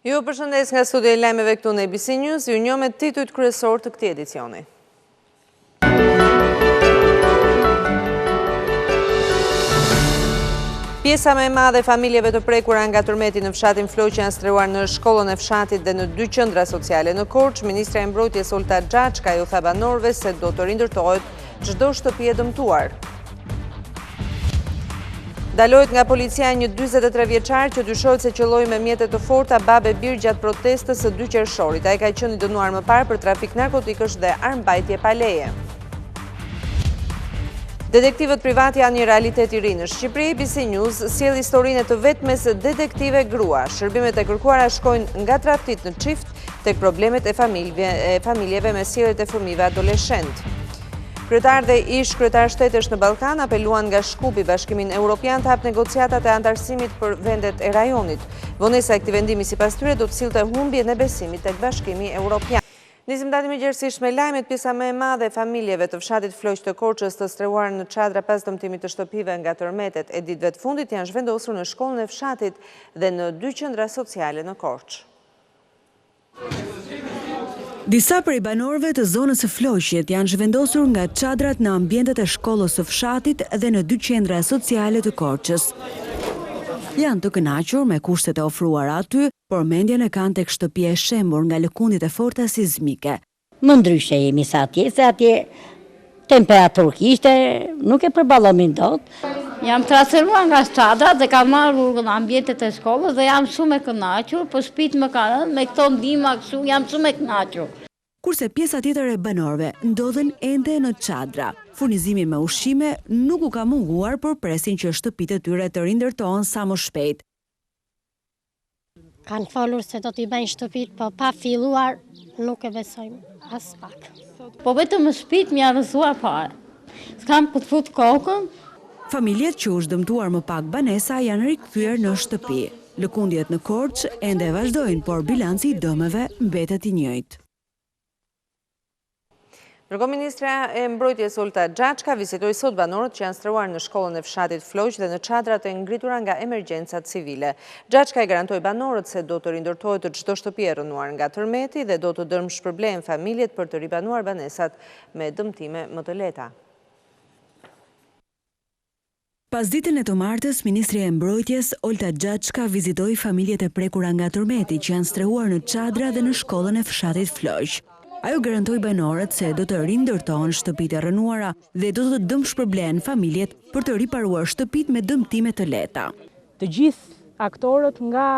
Ju përshëndes nga studio e lajmeve këtu në ABC News, ju njoh me titujt kryesor të këtij edicioni. Pjesa më e madhe e familjeve të prekura nga tërmeti në fshatin Floq janë strehuar në shkollën e fshatit dhe në 2 qendra sociale në Korçë. Ministra e Mbrojtjes Olta Xhaçka ju tha banorëve se do të rindërtohet çdo shtëpi e dëmtuar. Dalohet nga policia një 43 vjeçar që dyshohet se qëlloi me mjete të forta babe bir gjatë protestës së 2 Qershorit. Ai ka qenë i dënuar më parë për trafik narkotikësh dhe armbajtje pa leje. Detektivët privat janë një realitet i ri në Shqipëri. ABC News sjell historinë të vetmes detektive grua. Shërbimet e kërkuara shkojnë nga tradhtit në çift tek problemet e familjeve me sjelljet e fëmijëve adoleshent. Kryetar dhe ish kryetar shtetësh në Ballkan apeluan nga Shkupi Bashkimin Evropian të hap negociatat e antarësimit për vendet e rajonit. Vonesa e këtij vendimi sipas tyre do të sillte humbjen e besimit tek Bashkimi Evropian. Nisim tani gjerësisht me lajmet. Pjesa më e madhe e familjeve të fshatit Floq të Korçës të strehuar në çadra pas dëmtimit të shtëpive nga tërmetet e ditëve të fundit janë zhvendosur në shkollën e fshatit dhe në 2 qendra sociale në Korçë. Disa prej banorëve të zonës së Floqit janë zhvendosur nga çadrat në ambientet e shkollës së fshatit dhe në 2 qendra sociale të Korçës. Janë të kënaqur me kushtet e ofruara aty, por mendjen e kanë tek shtëpia e shembur nga lëkundit e forta sismike. Më ndryshe jemi se atje temperaturë kishte, nuk e përballomin dot. Jam trasëruar nga çadrat dhe kam marrur në ambientet e shkollës dhe jam shumë e kënaqur, po shtëpitë më kanë rënë me këto ndihma kështu, jam shumë e kënaqur. Kurse pjesa tjetër e banorëve ndodhen ende në çadra. Furnizimi me ushqime nuk u ka munguar, por presin që shtëpitë e tyre të rindërtohen sa më shpejt. Kanë folur se do t'i bëjnë shtëpitë, po pa filluar nuk e besojmë as pak. Po vetëm në shtëpitë më janë rrëzuar parë. S'kam ku të fut kokën. Familjet që u dëmtuar më pak banesa janë rikthyer në shtëpi. Lëkundjet në Korçë ende vazhdojnë, por bilanci i dëmeve mbetet i njëjtë. Ndërkohë, Ministra e Mbrojtjes Olta Xhaçka vizitoi sot banorët që janë strehuar në shkollën e fshatit Floq dhe në çadrat e ngritura nga emergjencat civile. Xhaçka i garantoi banorët se do të rindërtohet çdo shtëpi e rënuar nga tërmeti dhe do të dërmshpërblehen familjet për të ribanuar banesat me dëmtime më të lehta. Pas ditën e të martës, Ministri e Mbrojtjes Olta Xhaçka vizitoi familjet e prekura nga tërmeti që janë strehuar në çadra dhe në shkollën e fshatit Floq. Ajo garantoi banorët se do të rindërtohen shtëpitë e rënuara dhe do të dëmshpërblehen familjet për të riparuar shtëpitë me dëmtime të lehta. Të gjithë aktorët nga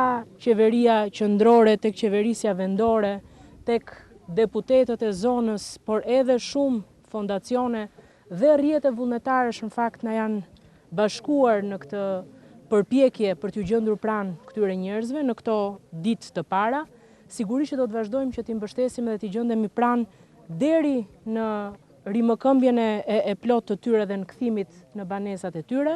qeveria qendrore tek qeverisja vendore, tek deputetët e zonës, por edhe shumë fondacione dhe rrjete vullnetaresh në fakt na janë bashkuar në këtë përpjekje për t'u gjendur pranë këtyre njerëzve në këto ditë të para. Sigurisht që do të vazhdojmë që t'i mbështesim dhe t'i gjendemi pranë deri në rimëkëmbjen e plot të tyre dhe në kthimit në banesat e tyre.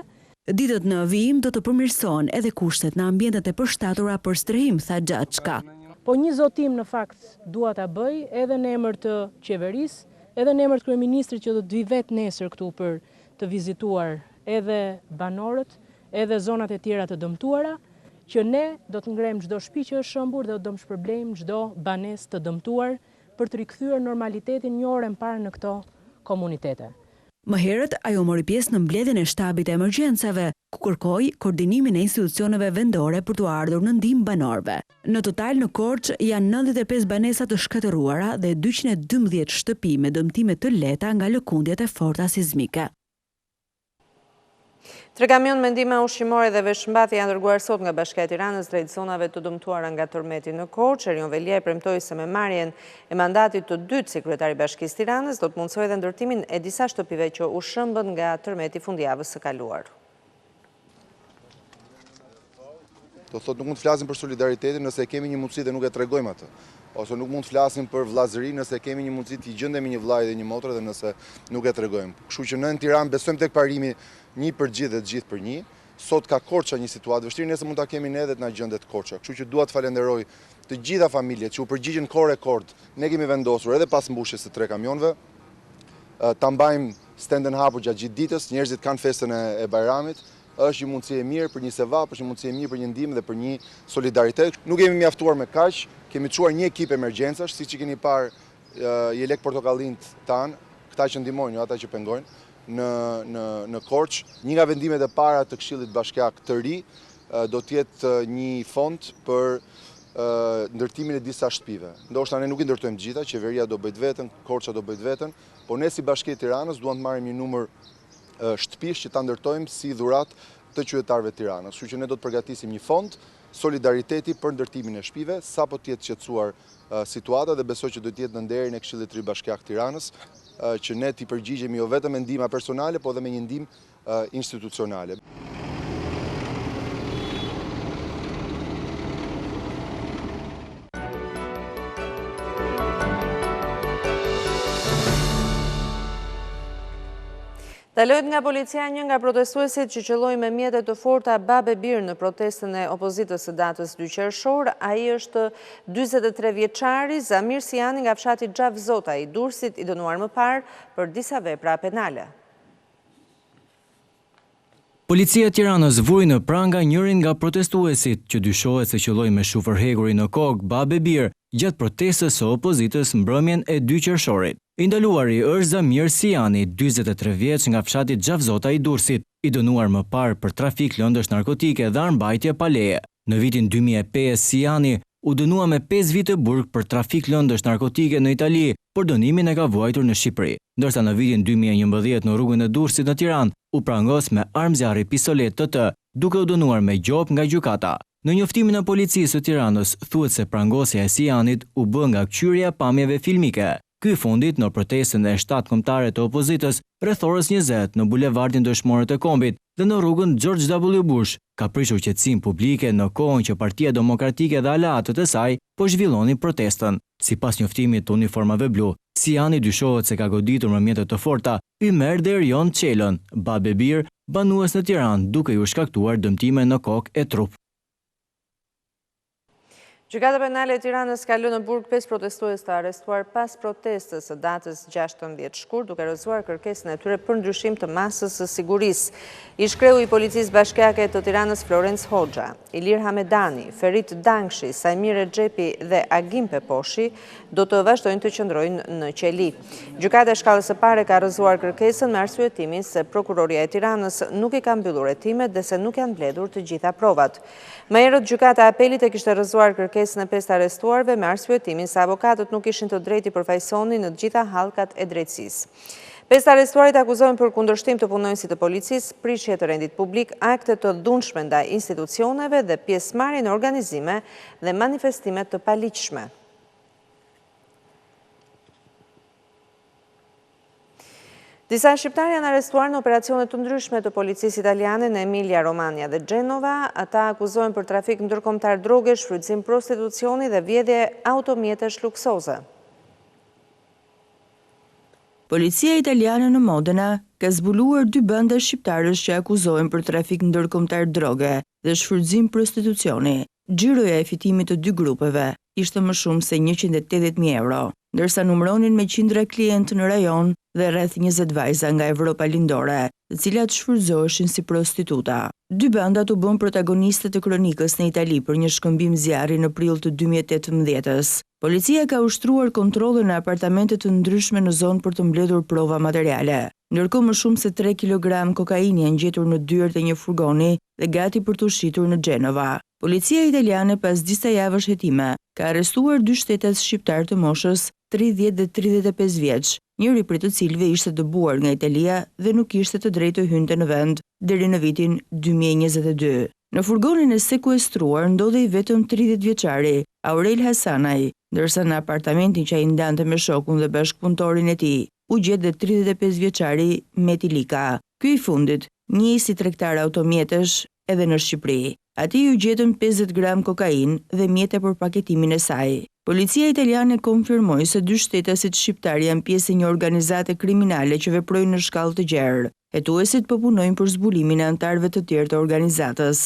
Ditët në vijim do të përmirësohen edhe kushtet në ambientet e përshtatura për strehim, tha Xhaçka. Po një zotim në fakt dua ta bëj edhe në emër të qeverisë, edhe në emër të kryeministrit që do të vi vetë nesër këtu për të vizituar edhe banorët, edhe zonat e tjera të dëmtuara, që ne do të ngrejmë çdo shtëpi që është shëmbur dhe do të dëmshpërblejmë çdo banesë të dëmtuar për të rikthyer normalitetin një orë më parë në këto komunitete. Më herët ajo mori pjesë në mbledhjen e shtabit të emergjencave, ku kërkoi koordinimin e institucioneve vendore për t'u ardhur në ndihmë banorëve. Në total në Korçë janë 95 banesa të shkatëruara dhe 212 shtëpi me dëmtime të lehta nga lëkundjet e forta sismike. 3 kamion me ndihmë ushqimore dhe veshmbathje janë dërguar sot nga Bashkia e Tiranës drejt zonave të dëmtuara nga tërmeti në Korçë. Erion Velia premtoi se me marrjen e mandatit të dytë si kryetari i Bashkisë Tiranës do të mundsojë edhe ndërtimin e disa shtëpive që u shëmbën nga tërmeti fundjavës së kaluar. Do thotë nuk mund të flasim për solidaritetin nëse kemi një mundësi dhe nuk e tregojmë atë. Ose nuk mund të flasim për vllazëri nëse kemi një mundësi të gjendemi një vllaj dhe një motrë dhe nëse nuk e tregojmë. Kështu që në Tiranë besojmë tek parimi një për gjithë dhe të gjithë për një. Sot ka Korça një situatë vështirë, nëse mund ta kemi ne edhe të na gjendet Korça. Kështu që dua të falenderoj të gjitha familjet që u përgjigjen kohë rekord. Ne kemi vendosur edhe pas mbushjes së 3 kamionëve ta mbajmë stendën hapur gjatë gjithë ditës, njerëzit kanë festën e Bajramit. është një mundësi e mirë për një sevap, është një mundësi e mirë për një ndihmë dhe për një solidaritet. Nuk jemi mjaftuar me kaq, kemi çuar një ekip emergjencash, siç i keni parë jelek portokallint tan, këta që ndihmojnë, jo ata që pengojnë në Korç. Një nga vendimet e para të Këshillit Bashkiak të ri do të jetë një fond për ndërtimin e disa shtëpive. Ndoshta ne nuk i ndërtojmë të gjitha, qeveria do bëjt veten, Korça do bëjt veten, por ne si Bashkia e Tiranës duam të marrim një numër shtëpish që ta ndërtojmë si dhuratë të qytetarëve të Tiranës. Kështu që ne do të përgatisim një fond solidariteti për ndërtimin e shtëpive, sapo të jetë qetësuar situata dhe besoj që do të jetë në nderin e Këshillit të Ri Bashkiak të Tiranës, që ne t'i përgjigjemi jo vetëm me ndihma personale, por edhe me një ndihmë institucionale. Dalohet nga policia një nga protestuesit që qëlloi me mjete të forta babe birë në protestën e opozitës së datës 2 qershor. Ai është 43 vjeçari Zamir Siani nga fshati Xhavzota i Durrësit, i dënuar më parë për disa vepra penale. Policia e Tiranës vuri në pranga njërin nga protestuesit që dyshohet se qëlloi me shufër heguri në kokë babe birë gjatë protestës së opozitës mbrëmjen e 2 qershorit. I ndaluari është Zamir Siani, 43 vjeç nga fshati Xhavzota i Durrësit, i dënuar më parë për trafik lëndësh narkotike dhe armbajtje pa leje. Në vitin 2005 Siani u dënua me 5 vite burg për trafik lëndësh narkotike në Itali, por dënimin e ka vuajtur në Shqipëri. Ndërsa në vitin 2011 në rrugën e Durrësit në Tiranë u prangos me armë zjarri pistolet TT, duke u dënuar me gjop nga gjykata. Në njoftimin e policisë së Tiranës thuhet se prangosja e Sianit u bë nga kqyrja pamjeve filmike. Ky fundit në protestën e 7 kombëtare të opozitës rreth orës 20 në bulevardin Dëshmorët e Kombit dhe në rrugën George W. Bush, ka prishur qetësinë publike në kohën që Partia Demokratike dhe aleatët e saj po zhvillonin protestën. Sipas njoftimit të uniformave blu, Siani dyshohet se ka goditur me mjete të forta Ymer dhe Erion Çelën, babe bir, banues në Tiranë, duke ju shkaktuar dëmtime në kokë e trup. Gjykata Penale e Tiranës ka lënë në burg 5 protestues të arrestuar pas protestës së datës 16 shkurt, duke rrëzuar kërkesën e tyre për ndryshim të masës së sigurisë. Ish kreu i Policisë Bashkiake të Tiranës Florenc Hoxha, Ilir Hamedani, Ferit Dangshi, Sajmir Xhepi dhe Agim Peposhi do të vazhdojnë të qëndrojnë në qeli. Gjykata e shkallës së parë ka rrëzuar kërkesën me arsyetimin se Prokuroria e Tiranës nuk i ka mbyllur hetimet dhe se nuk janë mbledhur të gjitha provat. Më herët gjykata e apelit e kishte rrëzuar kërkesën e 5 arrestuarve me arsyetimin se avokatët nuk ishin të drejtë i përfaqësonin në të gjitha hallkat e drejtësisë. 5 arrestuarit akuzohen për kundërshtim të punonjësit të policisë, prishje të rendit publik, akte të dhunshme ndaj institucioneve dhe pjesëmarrje në organizime dhe manifestime të paligjshme. Disa shqiptarë janë arrestuar në operacione të ndryshme të policisë italiane në Emilia, Romagna dhe Genova. Ata akuzohen për trafik ndërkombëtar droge, shfrytëzim prostitucioni dhe vjedhje automjetesh luksoze. Policia italiane në Modena ka zbuluar 2 bande shqiptarësh që akuzohen për trafik ndërkombëtar droge dhe shfrytëzim prostitucioni. Xhiroja e fitimit të 2 grupeve ishte më shumë se 180.000 euro, ndërsa numëronin me qindra klientë në rajon dhe rreth 20 vajza nga Evropa lindore, të cilat shfrytëzoheshin si prostituta. 2 bandat u bën protagoniste të kronikës në Itali për një shkëmbim zjarri në prill të 2018-s. Policia ka ushtruar kontrolle në apartamente të ndryshme në zonë për të mbledhur prova materiale. Ndërkohë më shumë se 3 kg kokainë janë gjetur në dyert e një furgoni dhe gati për të shitur në Genova. Policia italiane pas disa javësh hetime ka arrestuar 2 shtetas shqiptar të moshës 30 dhe 35 vjeç, njëri prej të cilëve ishte dëbuar nga Italia dhe nuk ishte të drejtë të hynte në vend deri në vitin 2022. Në furgonin e sekuestruar ndodhej vetëm 30 vjeçari Aurel Hasanaj, ndërsa në apartamentin që ai ndante me shokun dhe bashkëpunëtorin e tij u gjet dhe 35 vjeçari Meti Lika. Ky i fundit njihej si tregtar automjetesh edhe në Shqipëri. Atij u gjetën 50 gram kokainë dhe mjete për paketimin e saj. Policia italiane konfirmoi se 2 shtetasit shqiptar janë pjesë e një organizate kriminale që veprojnë në shkallë të gjerë. Hetuesit po punojnë për zbulimin e anëtarëve të tjerë të organizatës.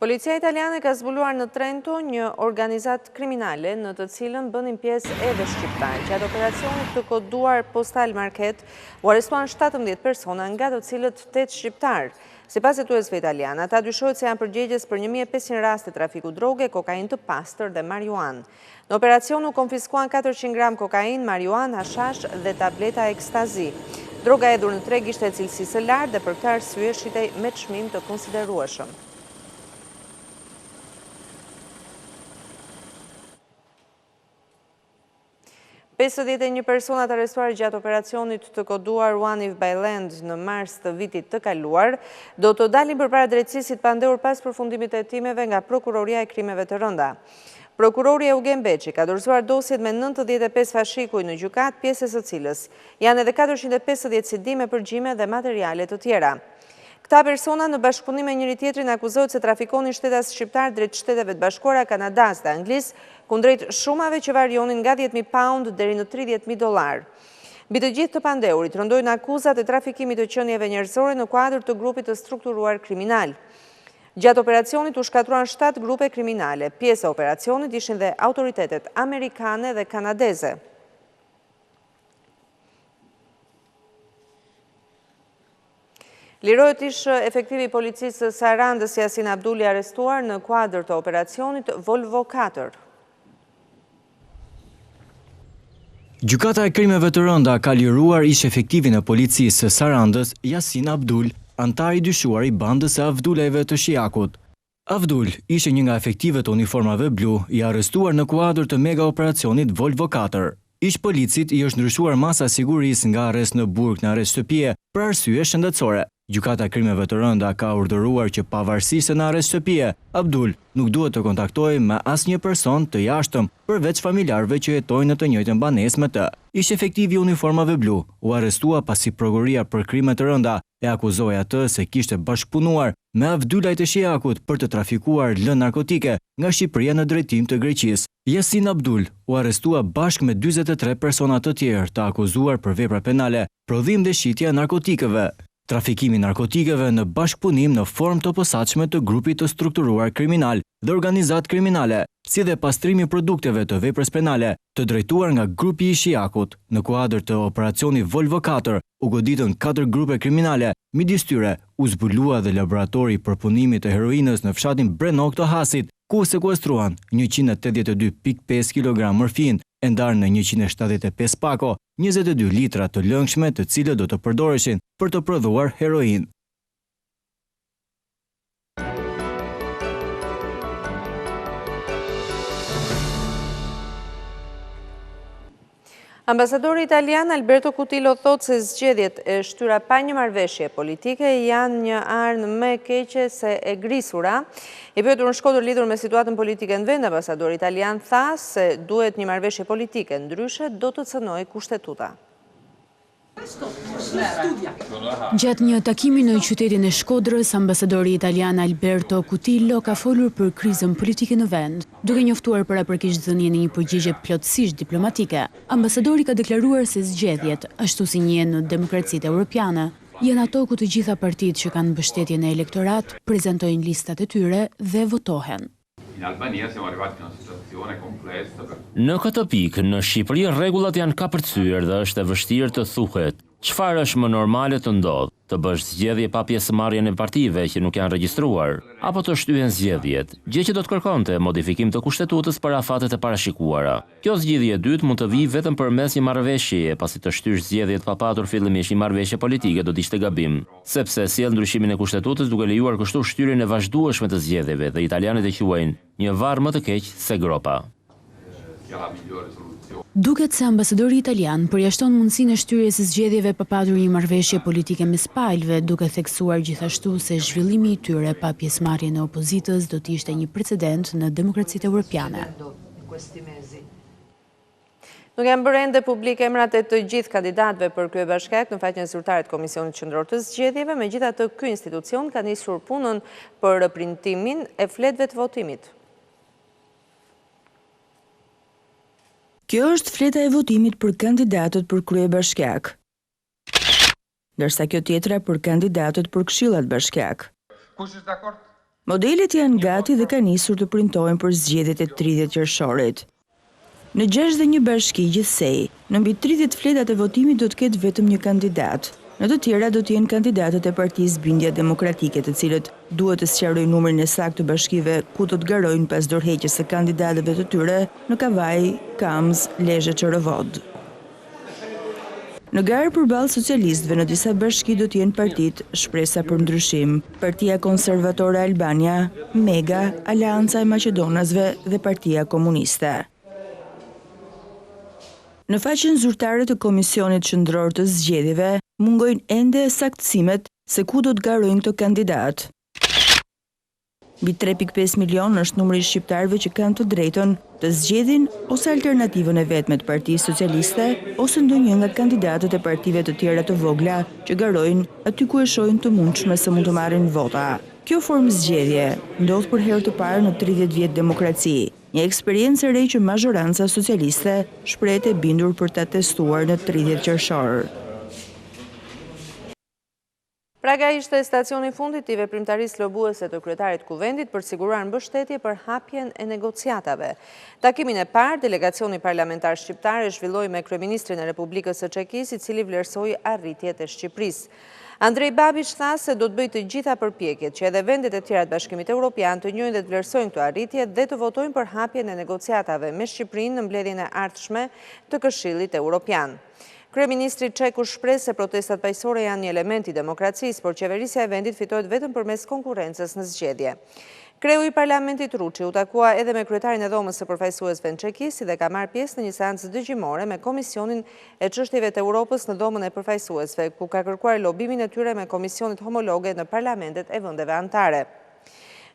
Policia italiane ka zbuluar në Trento një organizat kriminale në të cilën bënin pjesë edhe shqiptar. Gjatë operacionit të koduar postal market, u arrestuan 17 persona, nga të cilët 8 shqiptar. Sipas hetuesve italian, ata dyshohet se janë përgjegjës për 1500 raste trafiku droge, kokainë të pastër dhe marijuan. Në operacion u konfiskuan 400 gram kokainë, marijuan, hashash dhe tableta ekstazi. Droga edhur në treg ishte e cilësisë së lartë dhe për këtë arsye shitej me çmim të konsiderueshëm. Pesëdhjetë e një persona të arrestuar gjatë operacionit të koduar One If by Land në mars të vitit të kaluar, do të dalin përpara drejtësisë pa ndehur pas përfundimit të hetimeve nga Prokuroria e Krimeve të Rënda. Prokurori Eugen Beçi ka dorëzuar dosjet me 95 fashikuj në gjykat, pjesës së cilës janë edhe 450 CD me përgjime dhe materiale të tjera. Këta persona në bashkëpunim me njëri tjetrin akuzohet se trafikonin shtetas shqiptar drejt Shteteve të Bashkuara, Kanadas dhe Anglis, kundrejt shumave që varionin nga 10.000 pound deri në 30.000 dollar. Mbi të gjithë të pandehurit rëndojnë akuzat e trafikimit të qenieve njerëzore në kuadër të grupit të strukturuar kriminal. Gjatë operacionit u shkatruan 7 grupe kriminale. Pjesë e operacionit ishin dhe autoritetet amerikane dhe kanadeze. Lirohet ish efektivi policisë Sarandës Yasin Abdulli arrestuar në kuadër të operacionit Volvo 4. Gjykata e Krimeve të Rënda ka liruar ish efektivin e policisë Sarandës Yasin Abdul, antar i dyshuar i bandës së Avduleve të Shiakut. Avdul ishte një nga efektivet të uniformave blu, i arrestuar në kuadër të mega operacionit Volvo 4. Ish policit i është ndryshuar masa sigurisë nga arrest në burg në arrest shtëpie për arsye shëndetësore. Gjykata e Krimeve të Rënda ka urdhëruar që pavarësisht se në arrest shtëpie, Abdul nuk duhet të kontaktojë me asnjë person të jashtëm përveç familjarëve që jetojnë në të njëjtën banesë me të. Ish efektivi i uniformave blu u arrestua pasi Prokuroria për Krime të Rënda e akuzoi atë se kishte bashkëpunuar me Avdulajt e Shiakut për të trafikuar lënë narkotike nga Shqipëria në drejtim të Greqisë. Yasin Abdul u arrestua bashkë me 43 persona të tjerë të akuzuar për vepra penale, prodhim dhe shitje e narkotikeve. Trafikimi narkotikeve në bashkëpunim në formë të posaçme të grupit të strukturuar kriminal dhe organizat kriminale, si dhe pastrimi produkteve të veprës penale të drejtuar nga grupi i Shiakut. Në kuadër të operacionit Volvo 4 u goditën 4 grupe kriminale, midis tyre u zbulua dhe laboratori për punimin të heroinës në fshatin Brenok të Hasit, ku u sekuestruan 182.5 kg morfin, e ndarë në 175 pako, 22 litra të lëngshme të cilët do të përdoreshin për të prodhuar heroin. Ambasadori italian Alberto Cutillo thot se zgjedhjet e shtyra pa një marrëveshje politike janë një armë më e keqe se e grisura. I pyetur në Shkodër lidhur me situatën politike në vend, ambasadori italian tha se duhet një marrëveshje politike, ndryshe do të cënojë kushtetuta. Gjatë një takimi në qytetin e Shkodrës, ambasadori italian Alberto Cutillo ka folur për krizën politike në vend, duke njoftuar parapërkish dhënien e një përgjigje plotësisht diplomatike. Ambasadori ka deklaruar se zgjedhjet, ashtu si njihen në demokracitë europiane, janë ato ku të gjitha partitë që kanë mbështetjen e elektorat prezantojnë listat e tyre dhe votohen. In Albania siamo arrivati in una situazione complessa. Në këtë pikë, në Shqipëri rregullat janë kapërcyer dhe është e vështirë të thuhet çfarë është më normale të ndodh, të bësh zgjedhje pa pjesëmarrjen e partive që nuk janë regjistruar, apo të shtyhen zgjedhjet, gjë që do të kërkonte modifikim të kushtetutës për afatet e parashikuara. Kjo zgjidhje e dytë mund të vijë vetëm përmes një marrëveshjeje, pasi të shtysh zgjedhjet pa patur fillimisht një marrëveshje politike do të ishte gabim, sepse sjell ndryshimin e kushtetutës duke lejuar kështu shtyrjen e vazhdueshme të zgjedhjeve dhe italianët e quajnë një varr më të keq se gropa. Duket se ambasadori italian përjashton mundësinë e shtyries së zgjedhjeve pa patur një marrëveshje politike mes palëve, duke theksuar gjithashtu se zhvillimi i tyre pa pjesëmarrjen e opozitës do të ishte një precedent në demokracitë europiane. Nuk janë bërë ende publike emrat e të gjithë kandidatëve për kryebashkiak në faqen zyrtare të Komisionit Qendror të Zgjedhjeve, megjithatë ky institucion ka nisur punën për printimin e fletëve të votimit. Kjo është fleta e votimit për kandidatët për kryebashkiak, ndërsa kjo tjetra për kandidatët për këshillat bashkiak. Kush është dakord? Modelet janë gati dhe ka nisur të printohen për zgjedhjet e 30 qershorit. Në 61 bashki gjithsej, në mbi 30 fletat e votimit do të ketë vetëm një kandidat. Në të tjera do të jenë kandidatët e Partisë Bindja Demokratike, të cilët duhet të sqarojnë numrin e saktë të bashkive ku do të garojnë pas dorëheqjes së kandidatëve të tyre në Kavaj, Kamz, Lezhë, Çorovod. Në garë përballë socialistëve në disa bashki do të jenë partitë Shpresa për Ndryshim, Partia Konservatore Albania, Mega, Aleanca e Maqedonasve dhe Partia Komuniste. Në faqen zyrtare të Komisionit Qendror të Zgjedhjeve, mungojnë ende saktësimet se ku do të garojnë këto kandidat. Mbi 3.5 milion është numri i shqiptarëve që kanë të drejtën të zgjedhin ose alternativën e vetme të Partisë Socialiste ose ndonjë nga kandidatët e partive të tjera të vogla që garojnë aty ku e shohin të mundshme se mund të marrin vota. Kjo formë zgjedhje ndodh për herë të parë në 30 vjet demokraci, një eksperiencë e re që mazhoranca socialiste shprehet e bindur për ta testuar në 30 qershor. Praga ishte stacioni fundit i veprimtarisë lobuese të kryetarit kuvendit për siguruar mbështetje për hapjen e negociatave. Takimin e parë, delegacioni parlamentar shqiptar e zhvilloi me kryeministrin e Republikës së Çekisë, i cili vlerësoi arritjet e Shqipërisë. Andrej Babiš tha se do të bëjë të gjitha përpjekjet që edhe vendet e tjera të Bashkimit Evropian të njohin dhe të vlerësojnë këto arritje dhe të votojnë për hapjen e negociatave me Shqipërinë në mbledhjen e ardhshme të Këshillit Evropian. Kryeministri Çeku shpreh se protestat paqësore janë një element i demokracisë, por qeverisja e vendit fitohet vetëm përmes konkurrencës në zgjedhje. Kreu i parlamentit Ruçi u takua edhe me kryetarin e dhomës së përfaqësuesve në Çeki, si dhe ka marrë pjesë në një seancë dëgjimore me Komisionin e Çështjeve të Evropës në dhomën e përfaqësuesve, ku ka kërkuar lobimin e tyre me komisionet homologe në parlamentet e vendeve anëtare.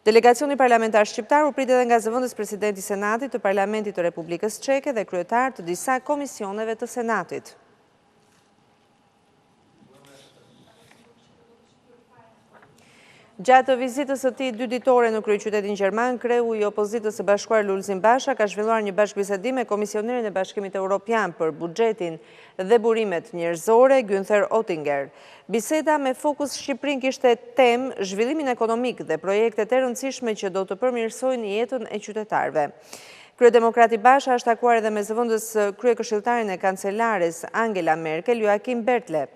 Delegacioni parlamentar shqiptar u prit edhe nga zëvendës presidenti i Senatit të Parlamentit të Republikës Çeke dhe kryetar të disa komisioneve të Senatit. Gjatë vizitës së tij 2 ditore në kryeqytetin gjerman, kreu i opozitës së bashkuar Lulzim Basha ka zhvilluar një bashkëbisedim me komisionerin e Bashkimit Evropian për buxhetin dhe burimet njerëzore, Günther Oettinger. Biseda me fokus Shqipërinë kishte temë zhvillimin ekonomik dhe projektet e rëndësishme që do të përmirësojnë jetën e qytetarëve. Kryedemokrati Basha është takuar edhe me zëvendës kryekëshilltarin e kancelares Angela Merkel, Joachim Bertle.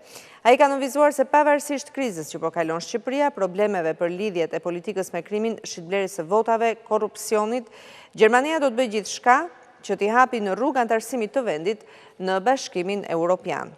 Ai ka nënvizuar se pavarësisht krizës që po kalon Shqipëria, problemeve për lidhjet e politikës me krimin, shitblerjes së votave, korrupsionit, Gjermania do të bëjë gjithçka që t'i hapi në rrugë antarësimit të vendit në Bashkimin Evropian.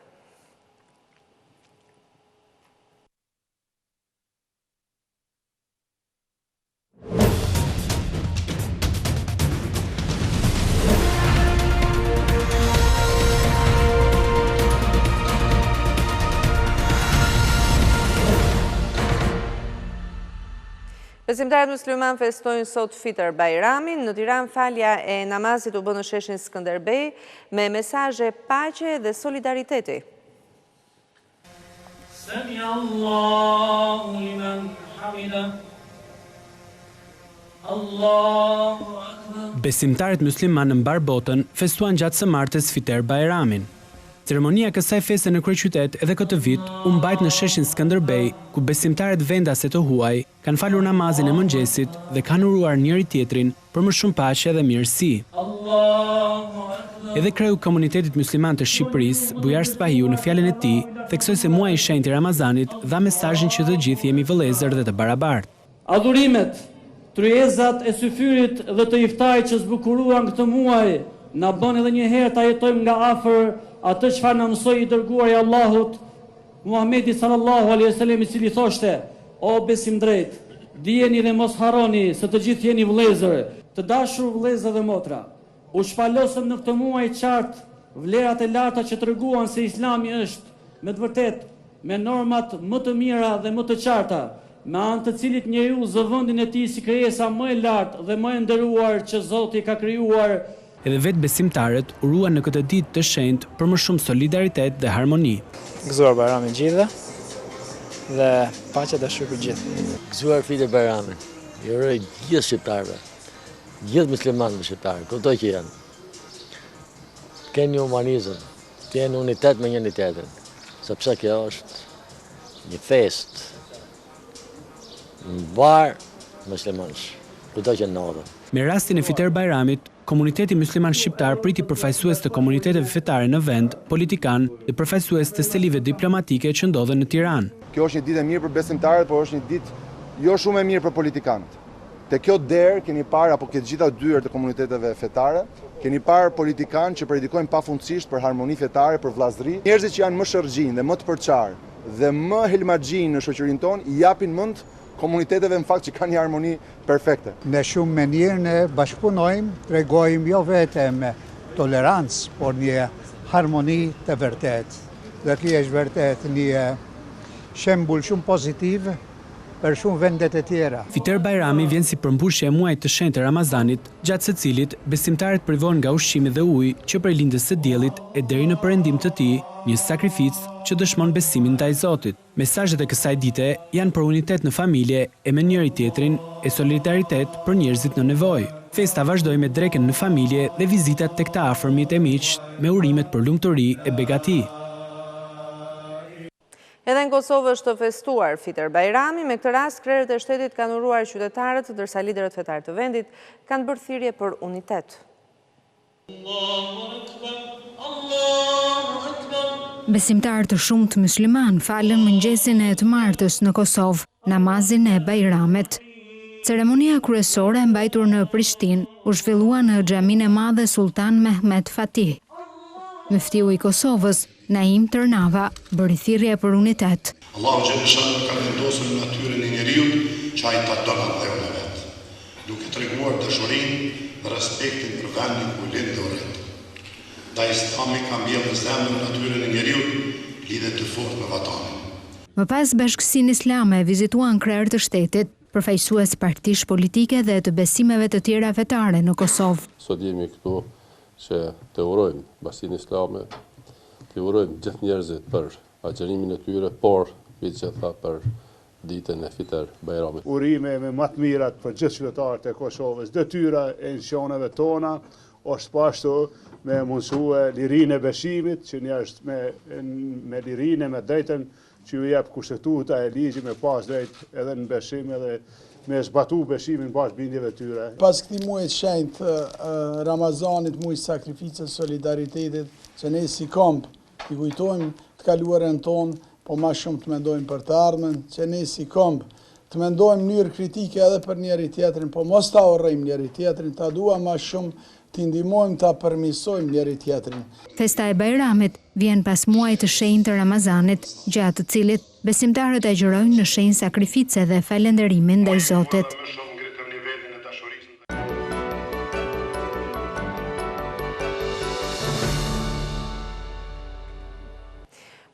Besimtarët musliman festojnë sot Fitr Bajramin. Në Tiranë falja e namazit u bë në sheshin Skënderbej me mesazhe paqe dhe solidariteti. Sami Allahu liman hamida. Allahu akbar. Besimtarët musliman në mbar botën festuan gjatë së martës Fitr Bajramin. Ceremonia kësaj feste në kryeqytet edhe këtë vit u mbajt në sheshin Skënderbej, ku besimtarët vendase të huaj kanë falur namazin e mëngjesit dhe kanë uruar njëri tjetrin për më shumë paqe dhe mirësi. Edhe kreu i komunitetit musliman të Shqipërisë, Bujar Spahiu, në fjalën e tij, theksoi se muaji i shenjtë i Ramazanit dha mesazhin që të gjithë jemi vëllezër dhe të barabartë. Adhurimet, tryezat e syfyrit dhe të iftarit që zbukuruan këtë muaj na bën edhe një herë ta jetojmë nga afër atë çfarë na mësoi i dërguari i Allahut, Muhamedi sallallahu alaihi wasallam, i cili thoshte: o besim drejt, dijeni dhe mos harroni se të gjithë jeni vëllezër. Të dashur vëllezër dhe motra, u shpalosëm në këtë muaj qartë vlerat e larta që treguan se Islami është me të vërtetë me normat më të mira dhe më të qarta, me anë të cilit njeriu zë vendin e tij si krijesa më e lartë dhe më e nderuar që Zoti ka krijuar. Edhe vetë besimtarët uruan në këtë ditë të shenjtë për më shumë solidaritet dhe harmoni. Gëzuar Bajramin gjithë dhe paqe dashuri për gjithë. Gëzuar Fitr Bajramin. I uroj gjithë shqiptarëve, gjithë muslimanëve shqiptarë, kudo që janë. Keni humanizëm, keni unitet me njëri tjetrin, sepse kjo është një festë mbar muslimansh. Kudo që ndodhen. Me rastin e Fiter Bajramit, komuniteti musliman shqiptar priti përfaqësues të komuniteteve fetare në vend, politikan dhe përfaqësues të stelive diplomatike që ndodhen në Tiranë. Kjo është një ditë e mirë për besimtarët, por është një ditë jo shumë e mirë për politikanët. Te kjo derë keni parë, apo këtë gjitha dyert të komuniteteve fetare, keni parë politikanë që predikojnë pafundësisht për harmoni fetare, për vllazëri. Njerëzit që janë më shërgjinj dhe më të përçarë dhe më helmaxhin në shoqërinë tonë i japin mend komuniteteve në fakt që kanë një harmoni perfekte. Ne shumë mënyrë ne bashkëpunojmë, tregojmë jo vetëm me tolerancë, por një harmoni të vërtet. Dhe kjo është vërtet një shembull shumë pozitiv për shumë vendet e tjera. Fiter Bajrami vjen si përmbushje e muajit të shenjtë të Ramazanit, gjatë së cilit besimtarët privohen nga ushqimi dhe ujë që prej lindjes së diellit e deri në perëndim të tij, një sakrificë që dëshmon besimin ndaj Zotit. Mesazhet e kësaj dite janë për unitet në familje e me njëri tjetrin e solidaritet për njerëzit në nevojë. Festa vazhdoi me drekën në familje dhe vizitat tek të afërmit e miqt me urimet për lumturi e begati. Edhe në Kosovë është të festuar Fiter Bajrami, me këtë rast krerët e shtetit kanë uruar qytetarët, ndërsa liderët fetar të vendit kanë bërë thirrje për unitet. Besimtarë të shumtë musliman falën mëngjesin e të martës në Kosovë, namazin e Bajramit. Ceremonia kryesore e mbajtur në Prishtinë u zhvillua në xhaminë e madhe Sultan Mehmet Fatih. Muftiu i Kosovës, Naim Tërnava, bëri thirrje për unitet. Allahu xhaleshan ka vendosur në natyrën e njeriut që ai ta don dhe unë vet, duke treguar dashurinë dhe respektin për vendin ku lind dhe rrit. Da Islami ka mbjellë në zemrën natyrën e njeriut lidhe të fortë me vatanin. Më pas Bashkësinë Islame vizituan krerët të shtetit, përfaqësues partish politike dhe të besimeve të tjera fetare në Kosovë. Sot jemi këtu që të urojmë Bashkësinë Islame, të urojmë gjithë njerëzit për agjërimin e tyre, por gjitha për ditën e Fiter Bajramit. Urime me më të mirat për gjithë qytetarët e Kosovës. Detyra e institucioneve tona është pashtu me mundsue lirinë e besimit, që njerëz me lirinë, me drejtën që ju jep kushtetuta e ligjit me pas drejt edhe në besim edhe me zbatu besimin pas bindjeve tyre. Pas këtij muaji të shenjtë Ramazanit, muaj sakrificës, solidaritetit, që ne si komp i kujtojmë të kaluarën tonë, po më shumë të mendojmë për të ardhmen, që ne si komp të mendojmë në mënyrë kritike edhe për njëri tjetrin, po mos ta urrejmë njëri tjetrin, ta dua më shumë të ndihmojmë ta përmirësojmë njëri tjetrin. Festa e Bajramit vjen pas muajit të shenjtë të Ramazanit, gjatë të cilit besimtarët agjërojnë në shenjë sakrifice dhe falënderimin ndaj Zotit.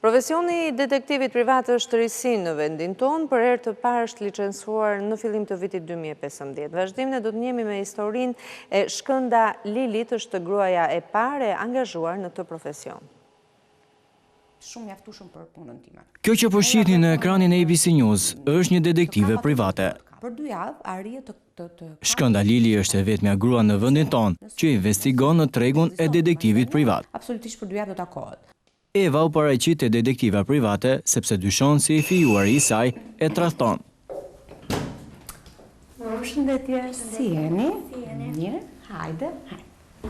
Profesioni i detektivit privat është risi në vendin tonë, për herë të parë është licencuar në fillim të vitit 2015. Vazhdim ne do të njemi me historinë e Shkënda Lilit, është gruaja e parë e angazhuar në këtë profesion. Shumë mjaftueshëm për punën time. Kjo që po shihni në ekranin e ABC News është një detektive private. Për 2 javë arrije të Shkënda Lili është e vetmja grua në vendin tonë që investigon në tregun e detektivit privat. Absolutisht për 2 javë do takohet. Eva u paraqit te detektiva private sepse dyshon se i fijuari i saj e tradhton. Përshëndetje, si jeni? Mirë, hajde.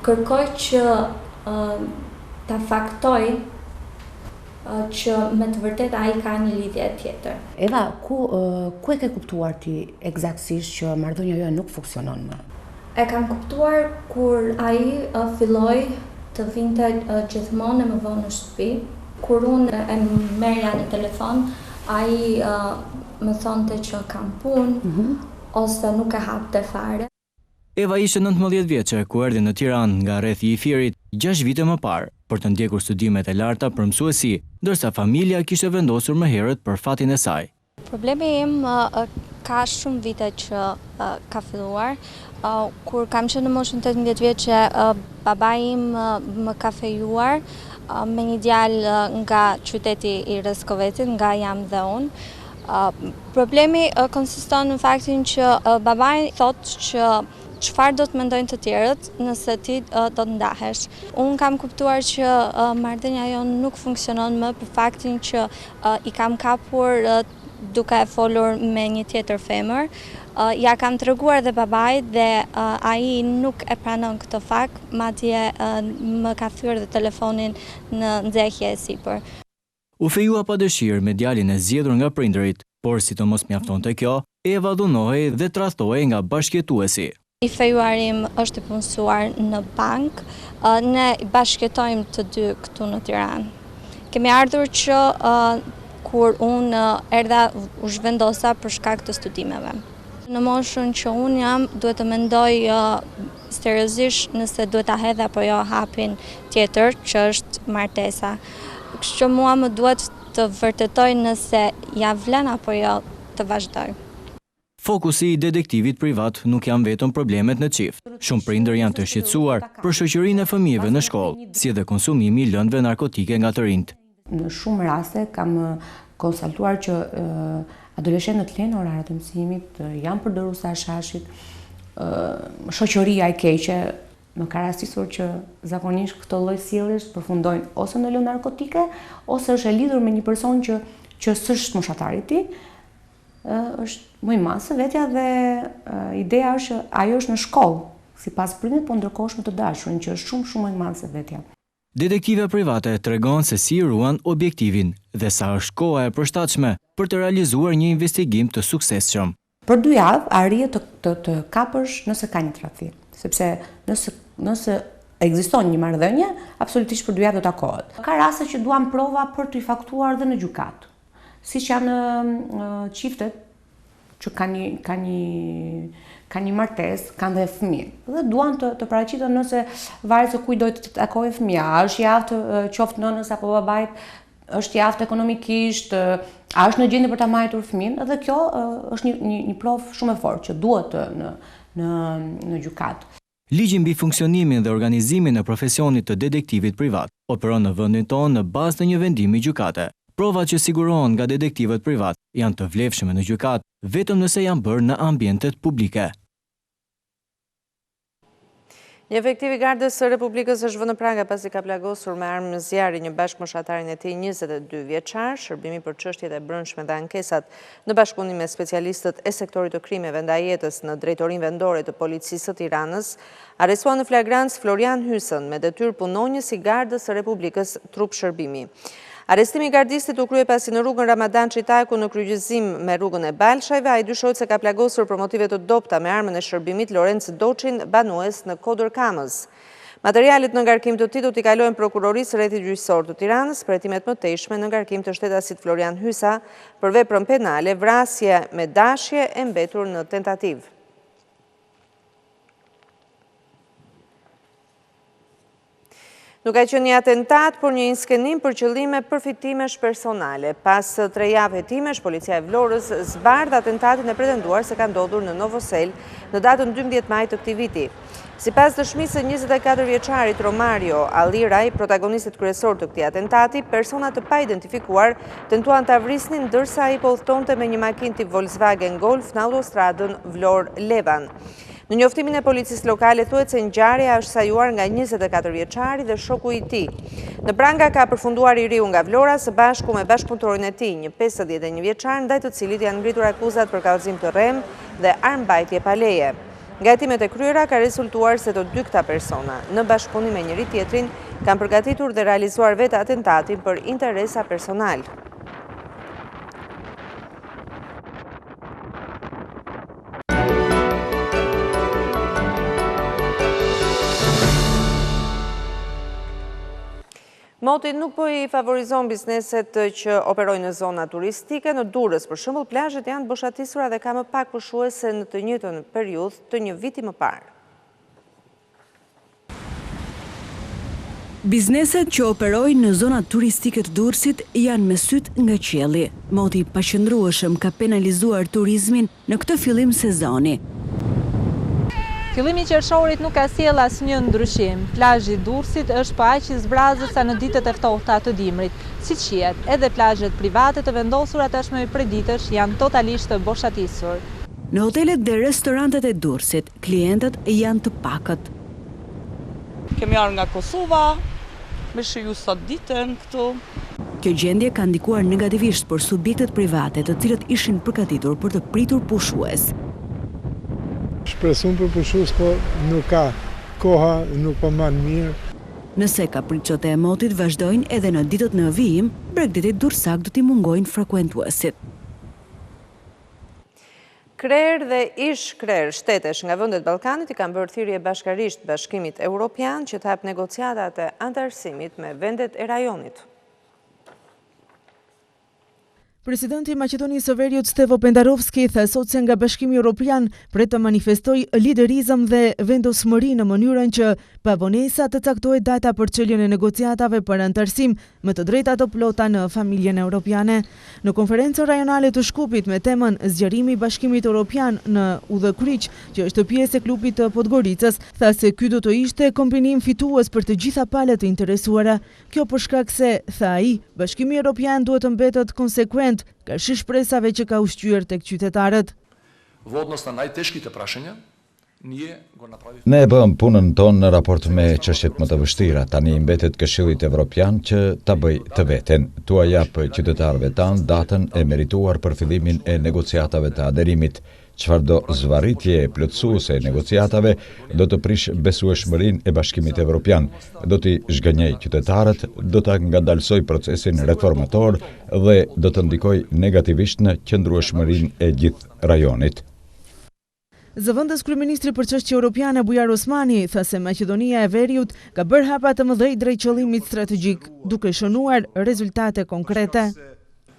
Kërkoj që ta faktoj që me të vërtet ai ka një lidhje tjetër. Eva, ku e ke kuptuar ti eksaktësisht që marrëdhënia jote nuk funksionon më? E kam kuptuar kur ai filloi të vinte gjithmonë më vonë në shtëpi. Kur unë e merja në telefon, ai më thonte që kam punë, ose nuk e hapte fare. Eva ishte 19 vjeçe ku erdhi në Tiranë nga rrethi i Firit 6 vite më parë për të ndjekur studimet e larta për mësuesi, ndërsa familja kishte vendosur më herët për fatin e saj. Problemi im ka shumë vite që ka filluar. Kur kam qenë në moshën 18 vjeçe, babai im më ka fejuar me një djalë nga qyteti i Reskovecit, nga jam dhe unë. Problemi konsiston në faktin që babai thotë që çfarë do të mendojnë të tjerët nëse ti do të ndahesh. Unë kam kuptuar që marrëdhënia jonë nuk funksionon më për faktin që i kam kapur duke e folur me një tjetër femër. Ja kam treguar dhe babait dhe ai nuk e pranon këtë fakt, madje më ka thyer dhe telefonin në nxehje e sipër. U fejua pa dëshirë me djalin e zgjedhur nga prindërit, por si të mos mjaftonte kjo, Eva dhunohej dhe tradhtohej nga bashkëjetuesi. I fejuarim është i punësuar në bank, ne bashkëjetojmë të dy këtu në Tiranë. Kemi ardhur që kur unë erdha u zhvendosa për shkak të studimeve. Në moshën që unë jam, duhet të mendoj seriozisht nëse duhet ta hedh apo jo hapin tjetër, që është martesa. Kështu që mua më duhet të vërtetoj nëse ja vlen apo jo të vazhdoj. Fokusi i detektivit privat nuk janë vetëm problemet në çift. Shumë prindër janë të shqetësuar për shoqërinë e fëmijëve në shkollë, si edhe konsumimi i lëndëve narkotike nga të rinjt. Në shumë raste kam konsultuar që adoleshentët lënë oraret e mësimit, janë përdoruesa e shashit, shoqëria e keqe, më ka rastisur që zakonisht këto lloj sjelljesh përfundojnë ose në lëndë narkotike, ose është e lidhur me një person që s'është moshatari i tij, është më i madh se vetja dhe ideja është që ajo është në shkollë, sipas prindërit, po ndërkohë është me të dashurin që është shumë më i madh se vetja. Detektive private tregon se si ruan objektivin dhe sa është koha e përshtatshme për të realizuar një investigim të suksesshëm. Për 2 javë arrije të kapësh nëse ka një tradhti, sepse nëse ekziston një marrëdhënie, absolutisht për 2 javë do takohet. Ka raste që duan prova për të i faktuar dhe në gjykatë. Siç janë çiftet që kanë një martesë, kanë dhe fëmijë. Dhe duan të paraqiten nëse varet se kujt do të takojë fëmia, a është javë të qoftë nënës apo babait, është javë ekonomikisht, a është në gjendje për ta marrë fëmin, dhe kjo është një provë shumë e fortë që duhet në gjykatë. Ligji mbi funksionimin dhe organizimin e profesionit të detektivit privat operon në vendin tonë në bazë të një vendimi gjykate. Provat që sigurohen nga detektivët privat janë të vlefshme në gjykatë vetëm nëse janë bërë në ambientet publike. Një efektiv i Gardës së Republikës është vënë në Pranga pasi ka plagosur me armë zjarri një bashkëmoshatarin e tij 22 vjeçar. Shërbimi për çështjet e brendshme dhe ankesat në bashkëpunim me specialistët e sektorit të krimeve ndajetës në Drejtorinë Vendore të Policisë së Tiranës arrestuan në flagrancë Florian Hysën me detyrë punonjës i Gardës së Republikës trup shërbimi. Arrestimi i gardistit u krye pasi në rrugën Ramadan Çitaku në kryqëzim me rrugën e Balshajve, ai dyshohet se ka plagosur për motive të dobta me armën e shërbimit Lorenz Doçin, banues në Kodër Kamës. Materialet në ngarkim të tij do t'i kalojnë prokurorisë rrethit gjyqësor të Tiranës për hetimet më tejshme në ngarkim të shtetasit Florian Hysa për veprën penale, vrasje me dashje e mbetur në tentativë. Nuk ka qenë një atentat, por një inskenim për qëllime përfitimesh personale. Pas 3 javë hetimesh, policia e Vlorës zbardh atentatin e pretenduar se ka ndodhur në Novosel në datën 12 maj të këtij viti. Sipas dëshmisë së 24 vjeçarit Romario Alliraj, protagonistit kryesor të këtij atentati, persona të paidentifikuar tentuan ta vrisnin ndërsa ai po udhtonte me një makinë tip Volkswagen Golf në autostradën Vlorë-Levan. Në njoftimin e policisë lokale thuhet se ngjarja është sajuar nga 24 vjeçari dhe shoku i tij. Në Pranga ka përfunduar i riu nga Vlora së bashku me bashkëpunëtorin e tij, një 51 vjeçar, ndaj të cilit janë ngritur akuzat për kallëzim të rrem dhe armbajtje pa leje. Nga hetimet e kryera ka rezultuar se të dy këta persona, në bashkëpunim me njëri tjetrin, kanë përgatitur dhe realizuar vetë atentatin për interesa personal. Moti nuk po i favorizon bizneset që operojnë në zona turistike. Në Durrës, për shembull, plazhet janë boshatisura dhe ka më pak pushuese në të njëjtën periudhë të një viti më parë. Bizneset që operojnë në zonat turistike të Durrësit janë me syt nga qielli. Moti i paqëndrueshëm ka penalizuar turizmin në këtë fillim sezoni. Fillimi i Qershorit nuk ka sjell asnjë ndryshim. Plazhi i Durrësit është po aq i zbrazët sa në ditët e ftohta të dimrit. Siç shihet, edhe plazhet private të vendosura tashmë prej ditësh janë totalisht të boshatisur. Në hotelet dhe restorantet e Durrësit, klientët janë të pakët. Kemi ardhur nga Kosova, me shiju sot ditën këtu. Kjo gjendje ka ndikuar negativisht për subjektet private, të cilët ishin përgatitur për të pritur pushues. presun për pushus, po nuk ka koha, nuk po manë mirë. Nëse kapriçot e motit vazhdojnë edhe në ditët në vijim, Bregdetit dursak do t'i mungojnë frekuentuesit. Krerë dhe ish krerë shtetesh nga vendet Ballkanit i kanë bërë thirrje bashkarisht Bashkimit Evropian që të hap negociatat e antarësimit me vendet e rajonit. Presidenti i Maqedonisë së Veriut Stevo Pendarovski tha sot se nga Bashkimi Evropian pret të manifestojë liderizëm dhe vendosmëri në mënyrën që pa vonesa të caktojë data për çeljen e negociatave për antarësim me të drejta të plota në familjen evropiane. Në konferencën rajonale të Shkupit me temën Zgjerimi i Bashkimit Evropian në Udhëkryq, që është pjesë e klubit të Podgoricës, tha se ky do të ishte kombinim fitues për të gjitha palët e interesuara. Kjo për shkak se, tha ai, Bashkimi Evropian duhet të mbetet konsekuent ka shpresave që ka ushqyer tek qytetarët. Ne e bëm punën tonë në raport me çështjet më të vështira. Tani mbetet Këshillit Evropian që ta bëj të veten. Tua jap qytetarëve tanë datën e merituar për fillimin e negociatave të aderimit. Çfarëdo zvarritje plotësuese e negociatave do të prish besueshmërinë e Bashkimit Evropian, do t'i zhgënjej qytetarët, do ta ngandalsoj procesin reformator dhe do të ndikoj negativisht në qëndrueshmërinë e gjithë rajonit. Zëvendës kryeministri për çështje europiane Bujar Osmani tha se Maqedonia e Veriut ka bërë hapa të mëdhenj drejt qëllimit strategjik, duke shënuar rezultate konkrete.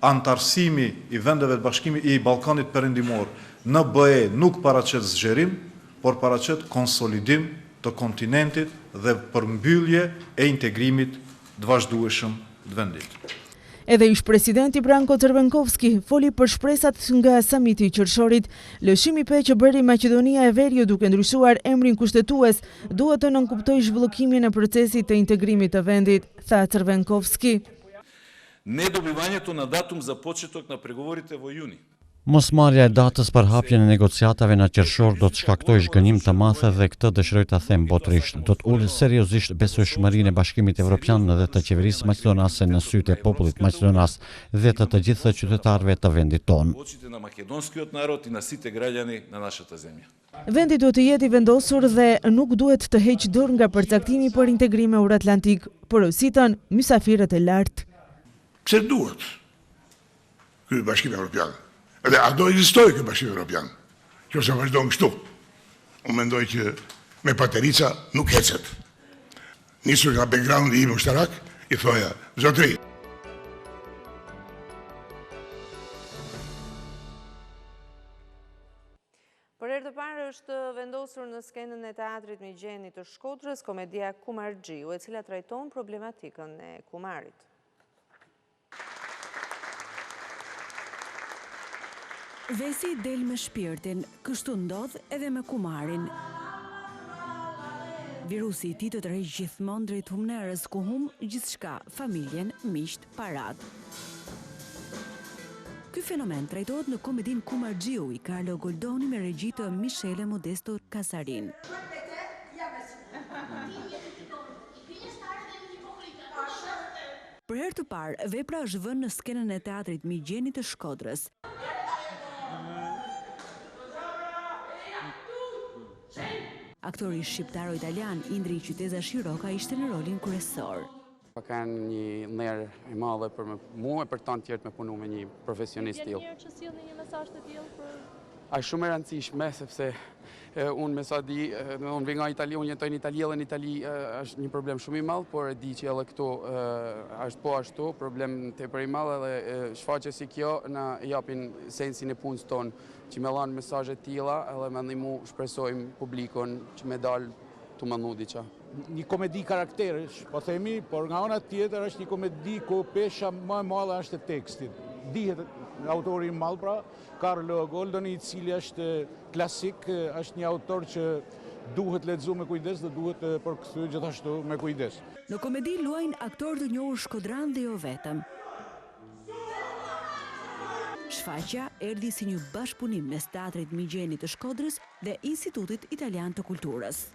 Antarësimi i vendeve të Bashkimit i Ballkanit Perëndimor në BE nuk paraqet zgjerim, por paraqet konsolidim të kontinentit dhe përmbyllje e integrimit të vazhdueshëm të vendit. Edhe ish presidenti Branko Crvenkovski foli për shpresat nga samiti i Qershorit. Lëshimi pe që bëri Maqedonia e Veriut duke ndryshuar emrin kushtetues duhet të nënkuptojë zhvillimin e procesit të integrimit të vendit, tha Crvenkovski. Недобивањето на датум за почеток на преговорите во јуни. Mosmarrja e datës për hapjen e negociatave në Qershor do të shkaktojë zhgënjim të madh dhe këtë dëshiroj ta them botërisht. Do të ulë seriozisht besueshmërinë e Bashkimit Evropian dhe të qeverisë maqedonase në sytë e popullit maqedonas dhe të gjithë qytetarëve të vendit tonë. Очите на македонскиот народ и на сите граѓани на нашата земја. Vendi duhet të jetë i vendosur dhe nuk duhet të heqë dorë nga përcaktimi për integrim euroatlantik, porositën mysafirët e lartë. Pse duhet ky Bashkim Evropian? Edhe a do ekzistojë ky Bashkim Evropian? Nëse vazhdon kështu. Unë mendoj që me Paterica nuk hecet. Nisur nga backgroundi im ushtarak, i thoja, zotëri. Për herë të parë është vendosur në skenën e teatrit Migjeni të Shkodrës komedia Kumargjiu, e cila trajton problematikën e kumarit. Vesi del me shpirtin, kështu ndodh edhe me kumarin. Virusi i tij të tërheq gjithmonë drejt humnerës ku hum gjithçka, familjen, miqt, parat. Ky fenomen trajtohet në komedin Kumargjiu i Carlo Goldoni me regji të Michele Modesto Casarin. Për herë të parë, vepra është vënë në skenën e teatrit Migjeni të Shkodrës. Aktori shqiptaro-italian Indri Qyteza Shiroka ishte në rolin kryesor. Kanë një nder e madhe për mua e për tanë tjertë me punu me një profesionist tillë. Mirë që sjellni një mesazh të tillë për Është shumë e rëndësishme sepse unë me sa di, unë vi nga Italia, unë jetoj në Itali dhe në Itali është një problem shumë i madh, por e di që edhe këtu është po ashtu, problem tepër i madh edhe shfaqje si kjo na japin sensin e punës tonë, që me lanë mesazhe të tilla edhe me ndihmu shpresojmë publikun që me dalë të mëndu diçka. Një komedi karakteresh, po themi, por nga ana tjetër është një komedi ku pesha më e madhe është e tekstit. Dihet autori i madh pra, Carlo Goldoni, i cili është klasik, është një autor që duhet lexuar me kujdes dhe duhet përkthyer gjithashtu me kujdes. Në komedi luajnë aktorë të njohur shkodran dhe jo vetëm. Shfaqja erdhi si një bashkëpunim mes Teatrit Migjeni të Shkodrës dhe Institutit Italian të Kulturës.